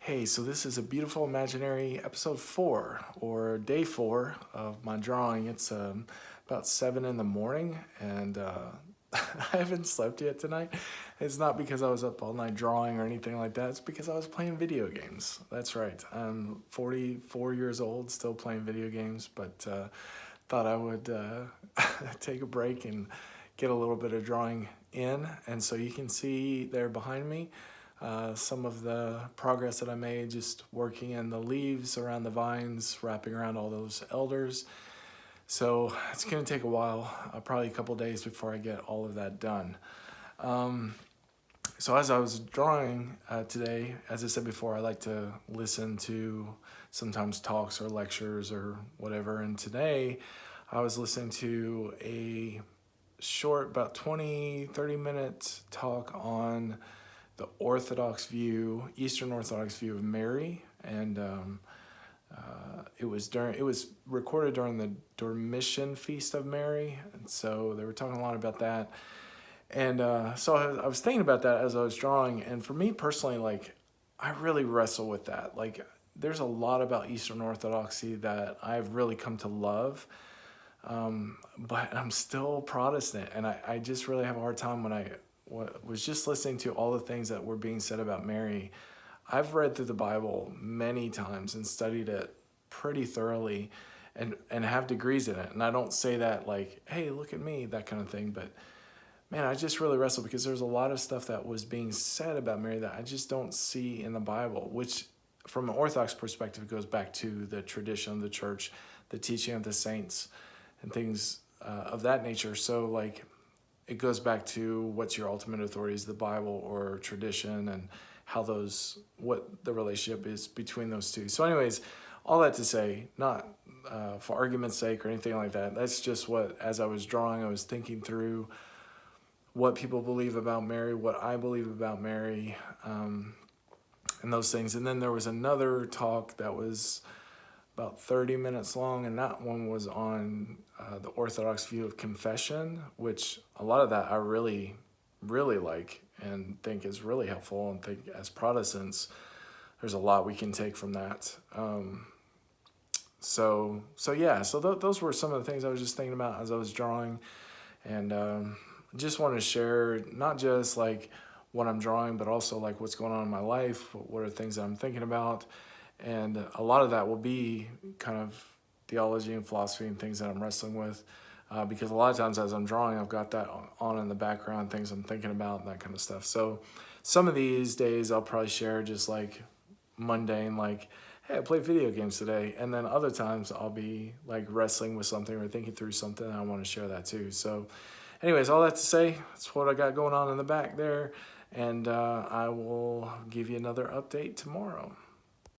Hey, so this is a beautiful imaginary episode 4 or day 4 of my drawing. It's about 7 in the morning and I haven't slept yet tonight. It's not because I was up all night drawing or anything like that. It's because I was playing video games. That's right. I'm 44 years old, still playing video games, but thought I would take a break and get a little bit of drawing in. And so you can see there behind me some of the progress that I made just working in the leaves around the vines, wrapping around all those elders. So it's going to take a while, probably a couple days before I get all of that done. So as I was drawing today, as I said before, I like to listen to sometimes talks or lectures or whatever. And today I was listening to a short, about 20-30 minute talk on the Orthodox view, Eastern Orthodox view of Mary, and it was recorded during the Dormition Feast of Mary, and so they were talking a lot about that. And so I was thinking about that as I was drawing, and for me personally, like, I really wrestle with that. Like, there's a lot about Eastern Orthodoxy that I've really come to love, but I'm still Protestant, and I just really have a hard time when I was just listening to all the things that were being said about Mary. I've read through the Bible many times and studied it pretty thoroughly and have degrees in it. And I don't say that like, hey, look at me, that kind of thing. But man, I just really wrestle because there's a lot of stuff that was being said about Mary that I just don't see in the Bible, which from an Orthodox perspective goes back to the tradition of the church, the teaching of the saints and things of that nature. So like, it goes back to what's your ultimate authority, is the Bible or tradition, and how what the relationship is between those two. So anyways, all that to say, not for argument's sake or anything like that, that's just what, as I was drawing, I was thinking through what people believe about Mary, what I believe about Mary, and those things. And then there was another talk that was about 30 minutes long, and that one was on the Orthodox view of confession, which a lot of that I really, really like and think is really helpful, and think as Protestants, there's a lot we can take from that. So those were some of the things I was just thinking about as I was drawing, and just wanted to share not just like what I'm drawing, but also like what's going on in my life, what are things that I'm thinking about. And a lot of that will be kind of theology and philosophy and things that I'm wrestling with, because a lot of times as I'm drawing, I've got that on in the background, things I'm thinking about and that kind of stuff. So some of these days I'll probably share just like mundane, like, hey, I played video games today. And then other times I'll be like wrestling with something or thinking through something, and I want to share that too. So anyways, all that to say, that's what I got going on in the back there. And I will give you another update tomorrow.